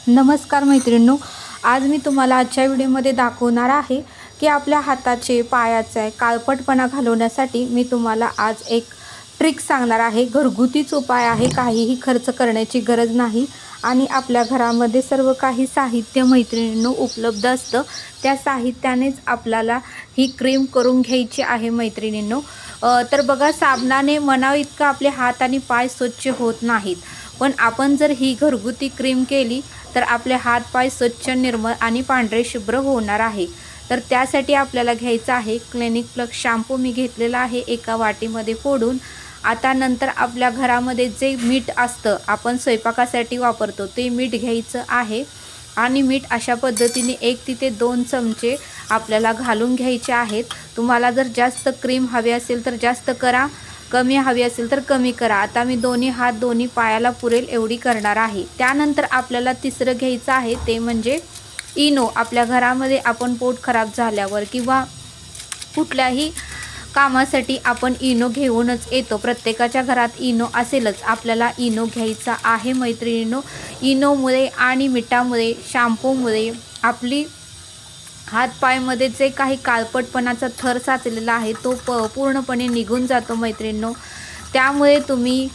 नमस्कार मैत्रिणींनो, आज मी तुम्हाला आजच्या व्हिडिओमध्ये दाखवणार आहे की आपल्या हाताचे पायाचे काळपटपणा घालवण्यासाठी मी तुम्हाला आज एक ट्रिक सांगणार आहे। घरगुतीच उपाय आहे, काहीही खर्च करण्याची गरज नाही आणि आपल्या घरामध्ये सर्व काही साहित्य मैत्रिणींनो उपलब्ध असतं। त्या साहित्यानेच आपल्याला ही क्रीम करून घ्यायची आहे मैत्रिणींनो। तर बघा, साबणाने म्हणावं इतकं आपले हात आणि पाय स्वच्छ होत नाहीत, पण आपण जर ही घरगुती क्रीम केली तर आपले हात पाय स्वच्छ, निर्मळ आणि पांढरे शुभ्र होणार आहे। तर त्यासाठी आपल्याला घ्यायचा आहे क्लिनिक प्लस शॅम्पू। मी घेतलेला आहे एका वाटीमध्ये फोडून। आता नंतर आपल्या घरामध्ये जे मीठ असतं, आपण स्वयंपाकासाठी वापरतो ते मीठ घ्यायचं आहे आणि मीठ अशा पद्धतीने 1 ते 2 चमचे आपल्याला घालून घ्यायचे आहेत। तुम्हाला जर जास्त क्रीम हवी असेल तर जास्त करा, कमी हवी असेल तर कमी करा। आता मी दोन्ही हात दोन्ही पायाला पुरेल एवढी करणार आहे। त्यानंतर आपल्याला तिसरं घ्यायचं आहे ते म्हणजे इनो। आपल्या घरामध्ये आपण पोट खराब झाल्यावर किंवा कुठल्याही कामासाठी आपण इनो घेऊनच येतो, प्रत्येकाच्या घरात इनो असेलच। आपल्याला इनो घ्यायचा आहे मैत्रिणींनो। इनोमुळे आणि मिठामुळे, शॅम्पूमुळे आपली हातपायमध्ये जे काही काळपटपणाचा थर साचलेला आहे तो पूर्णपणे निघून जातो मैत्रिणींनो। त्यामुळे तुम्ही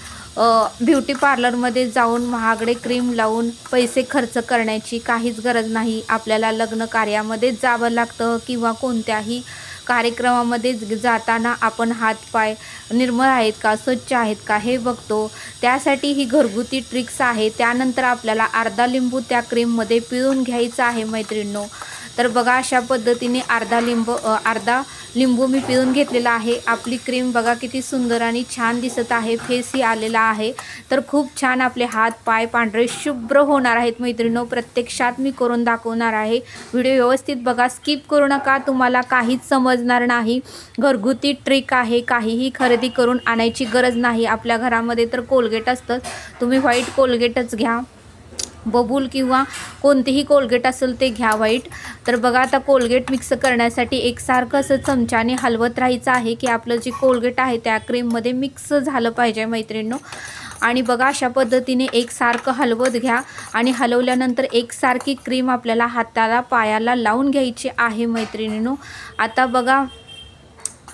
ब्युटी पार्लरमध्ये जाऊन महागडे क्रीम लावून पैसे खर्च करण्याची काहीच गरज नाही। आपल्याला लग्न कार्यामध्ये जावं लागतं किंवा कोणत्याही कार्यक्रमामध्ये जाताना आपण हातपाय निर्मळ आहेत का, स्वच्छ आहेत का हे बघतो। त्यासाठी ही घरगुती ट्रिक्स आहे। त्यानंतर आपल्याला अर्धा लिंबू त्या क्रीममध्ये पिळून घ्यायचा आहे मैत्रिणींनो। तर बघा, अशा पद्धतीने अर्धा लिंबू मी पिळून घेतलेला आहे। आपली क्रीम बघा किती सुंदर आणि छान दिसत आहे, फेसही आलेला आहे। तर खूप छान आपले हात पाय पांढरे शुभ्र होणार आहेत मैत्रिणींनो। प्रत्यक्षात मी करून दाखवणार आहे, व्हिडिओ व्यवस्थित बघा, स्किप करू नका, तुम्हाला काहीच समजणार नाही। घरगुती ट्रिक आहे, काहीही खरेदी करून आणायची गरज नाही। आपल्या घरामध्ये तर कोलगेट असतं, तुम्ही व्हाईट कोलगेटच घ्या, बबूल किंवा कोणतेही कोलगेट असेल ते घ्या व्हाईट। तर बघा, आता कोलगेट मिक्स करण्यासाठी एकसारखं असं चमच्याने हलवत राहायचं आहे की आपलं जे कोलगेट आहे त्या क्रीममध्ये मिक्स झालं पाहिजे मैत्रिणींनो। आणि बघा, अशा पद्धतीने एकसारखं हलवत घ्या आणि हलवल्यानंतर एकसारखी क्रीम आपल्याला हाताला पायाला लावून घ्यायची आहे मैत्रिणींनो। आता बघा,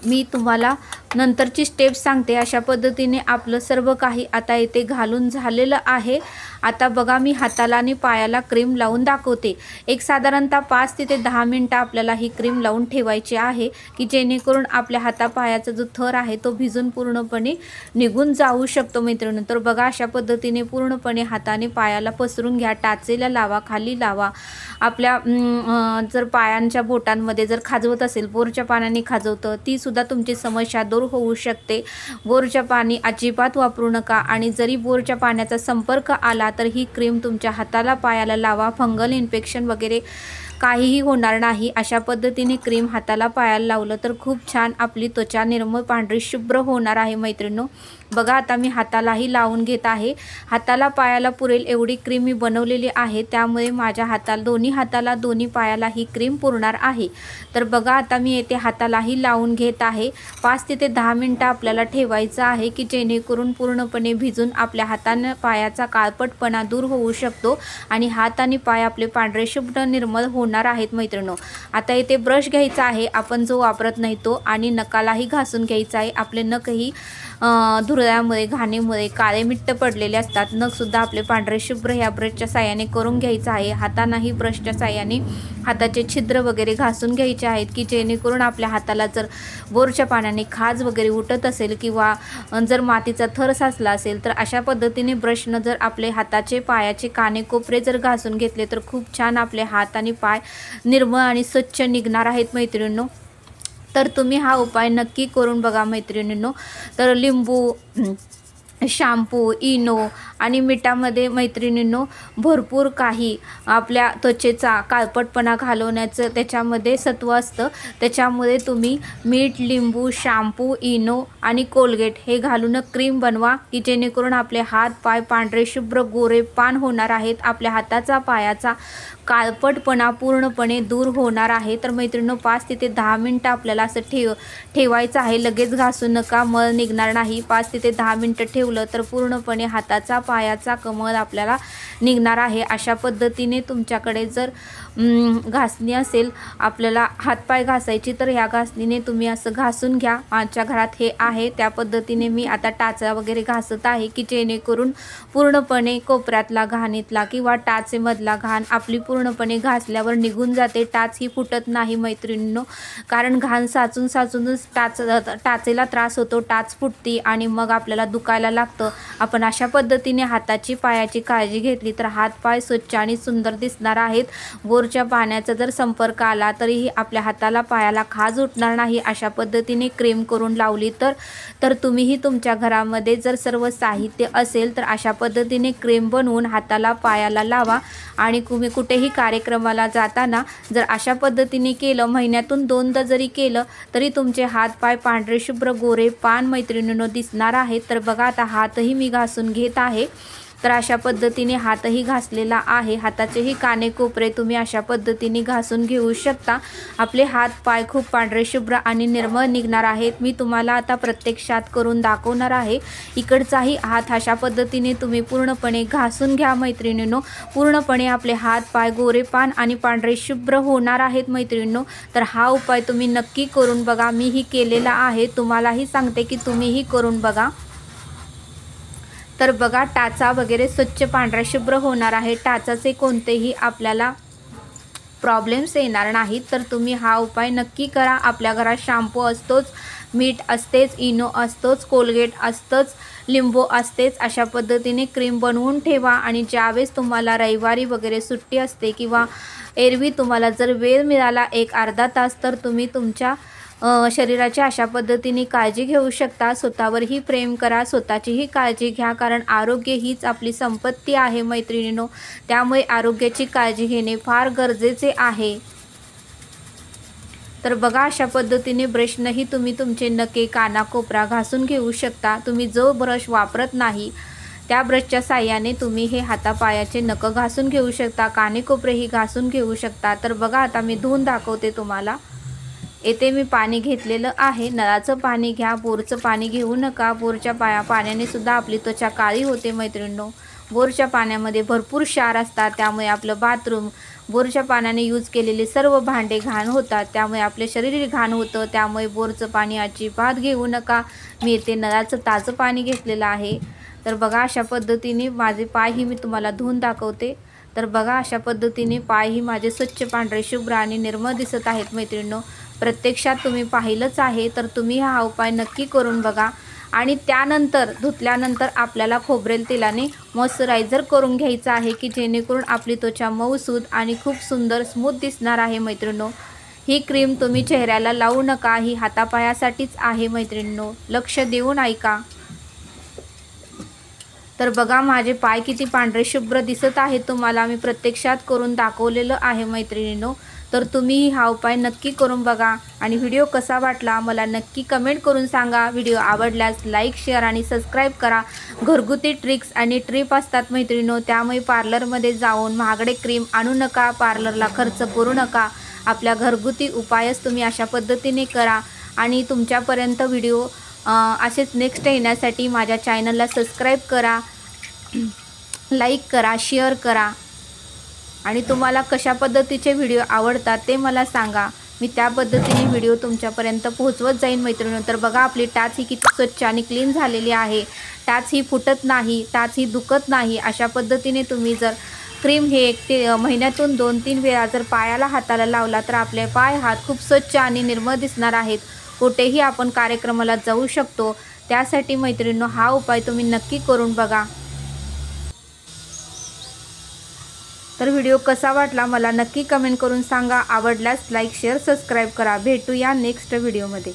मी तुम्हाला नंतरची स्टेप सांगते। अशा पद्धतीने आपलं सर्व काही आता इथे घालून झालेलं आहे। आता बघा, मी हाताला आणि पायाला क्रीम लावून दाखवते। एक साधारणतः 5 ते 10 मिनटं आपल्याला ही क्रीम लावून ठेवायची आहे की जेणेकरून आपल्या हातापायाचा जो थर आहे तो भिजून पूर्णपणे निघून जाऊ शकतो मैत्रिणी। तर बघा, अशा पद्धतीने पूर्णपणे हाताने पायाला पसरून घ्या, टाचेला लावा, खाली लावा। आपल्या जर पायांच्या बोटांमध्ये जर खाजवत असेल, बोरच्या पाण्याने खाजवतं, ती सुद्धा तुमची समस्या दूर होऊ शकते। बोरच्या पाणी अजिबात वापरू नका आणि जरी बोरच्या पाण्याचा संपर्क आला तर ही क्रीम तुमच्या हाताला पायाला लावा, फंगल इन्फेक्शन वगैरे काहीही होणार नाही। अशा पद्धतीने क्रीम हाताला पायाला लावलं तर खूप छान आपली त्वचा निर्मळ पांढरी शुभ्र होणार आहे मैत्रिणींनो। बघा, आता मी हातालाही लावून घेत आहे। हाताला पायाला पुरेल एवढी क्रीम मी बनवलेली आहे, त्यामुळे माझ्या हाताला दोन्ही पायाला ही क्रीम पुरणार आहे। तर बघा, आता मी येथे हातालाही लावून घेत आहे। 5 ते 10 मिनटं आपल्याला ठेवायचं आहे की जेणेकरून पूर्णपणे भिजून आपल्या हाताने पायाचा काळपटपणा दूर होऊ शकतो आणि हात आणि पाय आपले पांढरे शुभ्र निर्मळ होणार आहेत मैत्रिणींनो। आता इथे ब्रश घ्यायचा आहे आपण जो वापरत नाही तो, आणि नखालाही घासून घ्यायचा आहे। आपले नखही धुरळ्यामुळे, घाणीमुळे काळे मिट्ट पडलेले असतात, नखसुद्धा आपले पांढरे शुभ्र ह्या ब्रशच्या साहाय्याने करून घ्यायचं आहे। हातांनाही ब्रशच्या साहाय्याने हाताचे छिद्र वगैरे घासून घ्यायचे आहेत की जेणेकरून आपल्या हाताला जर बोरच्या पाण्याने खाज वगैरे उठत असेल किंवा जर मातीचा थर साचला असेल तर अशा पद्धतीने ब्रशनं जर आपले हाताचे पायाचे कानेकोपरे जर घासून घेतले तर खूप छान आपले हात आणि पाय निर्मळ आणि स्वच्छ निघणार आहेत मैत्रिणींनो। तर तुम्ही हा उपाय नक्की करून बघा मैत्रिणींनो। तर लिंबू, शॅम्पू, इनो आणि मिठामध्ये मैत्रिणींनो भरपूर काही आपल्या त्वचेचा काळपटपणा घालवण्याचं त्याच्यामध्ये सत्व असतं। त्याच्यामुळे तुम्ही मीठ, लिंबू, शॅम्पू, इनो आणि कोलगेट हे घालून क्रीम बनवा की जेणेकरून आपले हात पाय पांढरे शुभ्र गोरे पान होणार आहेत। आपल्या हाताचा पायाचा काळपटपणा पूर्णपणे दूर होणार आहे। तर मैत्रिणींनो, 5 ते 10 मिनटं आपल्याला असं ठेवायचं आहे, लगेच घासू नका, मळ निघणार नाही। 5 ते 10 मिनटं ठेवलं ठेवलं तर पूर्णपणे हाताचा पायाचा कमळ आपल्याला निघणार आहे। अशा पद्धतीने तुमच्याकडे जर घासणी असेल आपल्याला हातपाय घासायची तर ह्या घासणीने तुम्ही असं घासून घ्या। माझ्या घरात हे आहे त्या पद्धतीने मी आता टाचा वगैरे घासत आहे की जेणेकरून पूर्णपणे कोपऱ्यातला घाणीतला किंवा टाचेमधला घाण आपली पूर्णपणे घासल्यावर निघून जाते। टाच ही फुटत नाही मैत्रिणींनो, कारण घाण साचून साचूनच टाचेला त्रास होतो, टाच फुटती आणि मग आपल्याला दुखायला लागतं। आपण अशा पद्धतीने हाताची पायाची काळजी घेतली तर हात पाय स्वच्छ आणि सुंदर दिसणार आहेत। बोरच्या पाण्याचा जर संपर्क आला तरीही आपल्या हाताला पायाला खाज उठणार नाही। अशा पद्धतीने क्रीम करून लावली तर तुम्हीही तुमच्या घरामध्ये जर सर्व साहित्य असेल तर अशा पद्धतीने क्रीम बनवून हाताला पायाला लावा आणि तुम्ही कुठेही कार्यक्रमाला जाताना जर अशा पद्धतीने केलं, महिन्यातून 2दा जरी केलं तरी तुमचे हात पाय पांढरे शुभ्र गोरे पान मैत्रिणींनो दिसणार आहेत। तर बघा आता हातही मी घासून घेत आहे। तर अशा पद्धतीने हातही घासलेला आहे। हाताचेही कानेकोपरे तुम्ही अशा पद्धतीने घासून घेऊ शकता। आपले हात पाय खूप पांढरे शुभ्र आणि निर्मळ निघणार आहेत। मी तुम्हाला आता प्रत्यक्षात करून दाखवणार आहे। इकडचाही हात अशा पद्धतीने तुम्ही पूर्णपणे घासून घ्या मैत्रिणींनो, पूर्णपणे आपले हात पाय गोरे पान आणि पांढरे शुभ्र होणार आहेत मैत्रिणींनो। तर हा उपाय तुम्ही नक्की करून बघा, मीही केलेला आहे, तुम्हालाही सांगते की तुम्हीही करून बघा। तर बघा टाचा वगैरे स्वच्छ पांढरा शुभ्र होणार आहे, टाचाचे कोणतेही आपल्याला प्रॉब्लेम्स येणार नाहीत। तर तुम्ही हा उपाय नक्की करा। आपल्या घरात शॅम्पू असतोच, मीठ असतेच, इनो असतोच, कोलगेट असतंच, लिंबू असतेच। अशा पद्धतीने क्रीम बनवून ठेवा आणि ज्यावेळेस तुम्हाला रविवारी वगैरे सुट्टी असते किंवा एरवी तुम्हाला जर वेळ मिळाला 1-अर्धा तास तर तुम्ही तुमच्या शरीराची अशा पद्धतीने काळजी घेऊ शकता। स्वतःवरही प्रेम करा, स्वतःचीही काळजी घ्या, कारण आरोग्य हीच आपली संपत्ती आहे मैत्रिणींनो। त्यामुळे आरोग्याची काळजी घेणे फार गरजेचे आहे। तर बघा अशा पद्धतीने ब्रशनंही तुम्ही तुमचे नखे कानाकोपरा घासून घेऊ शकता। तुम्ही जो ब्रश वापरत नाही त्या ब्रशच्या साहाय्याने तुम्ही हे हातापायाचे नख घासून घेऊ शकता, कानेकोपरेही घासून घेऊ शकता। तर बघा आता मी धुवून दाखवते तुम्हाला। येथे मी पाणी घेतलेलं आहे, नळाचं पाणी घ्या, बोरचं पाणी घेऊ नका। बोरच्या पाण्याने सुद्धा आपली त्वचा काळी होते मैत्रिणींनो। बोरच्या पाण्यामध्ये भरपूर क्षार असतात, त्यामुळे आपलं बाथरूम, बोरच्या पाण्याने यूज केलेले सर्व भांडे घाण होतात, त्यामुळे आपले शरीर घाण होतं। त्यामुळे बोरचं पाणी अजिबात घेऊ नका। मी येथे नळाचं ताजं पाणी घेतलेलं आहे। तर बघा अशा पद्धतीने माझे पायही मी तुम्हाला धुवून दाखवते। तर बघा अशा पद्धतीने पायही माझे स्वच्छ पांढरे शुभ्र आणि निर्मळ दिसत आहेत मैत्रिणींनो। प्रत्यक्षात तुम्ही पाहिलंच आहे, तर तुम्ही हा उपाय नक्की करून बघा। आणि त्यानंतर धुतल्यानंतर आपल्याला खोबरेल तेलाने मॉइश्चरायझर करून घ्यायचं आहे की जेणेकरून आपली त्वचा मऊसूद आणि खूप सुंदर स्मूथ दिसणार आहे मैत्रिणींनो। ही क्रीम तुम्ही चेहऱ्याला लावू नका, ही हातापायासाठीच आहे मैत्रिणींनो, लक्ष देऊन ऐका। तर बघा माझे पाय किती पांढरे शुभ्र दिसत आहेत, तुम्हाला मी प्रत्यक्षात करून दाखवलेलं आहे मैत्रिणींनो। तर तुम्ही हा उपाय नक्की करून बघा आणि व्हिडिओ कसा वाटला मला नक्की कमेंट करून सांगा। व्हिडिओ आवडल्यास लाईक, शेअर आणि सबस्क्राईब करा। घरगुती ट्रिक्स आणि ट्रिप असतात मैत्रिणींनो, त्यामुळे पार्लरमध्ये जाऊन महागडे क्रीम आणू नका, पार्लरला खर्च करू नका। आपल्या घरगुती उपायच तुम्ही अशा पद्धतीने करा आणि तुमच्यापर्यंत व्हिडिओ असेच नेक्स्ट येण्यासाठी माझ्या चॅनलला सबस्क्राईब करा, लाईक करा, शेअर करा आणि तुम्हाला कशा पद्धतीचे व्हिडिओ आवडतात ते मला सांगा, मी त्या पद्धतीने व्हिडिओ तुमच्यापर्यंत पोहोचवत जाईन मैत्रिणींनो। तर बघा आपली टाच ही किती स्वच्छ आणि क्लीन झालेली आहे, टाच ही फुटत नाही, टाच ही दुखत नाही। अशा पद्धतीने तुम्ही जर क्रीम हे महिन्यातून 2-3 वेळा जर पायाला हाताला लावला तर आपले पाय हात खूप स्वच्छ आणि निर्मळ दिसणार आहेत। कुठेही आपण कार्यक्रमाला जाऊ शकतो, त्यासाठी मैत्रिणींनो हा उपाय तुम्ही नक्की करून बघा। तर व्हिडिओ कसा वाटला मला नक्की कमेंट करून सांगा। आवडल्यास लाईक, शेअर, सबस्क्राईब करा। भेटूया नेक्स्ट व्हिडिओमध्ये।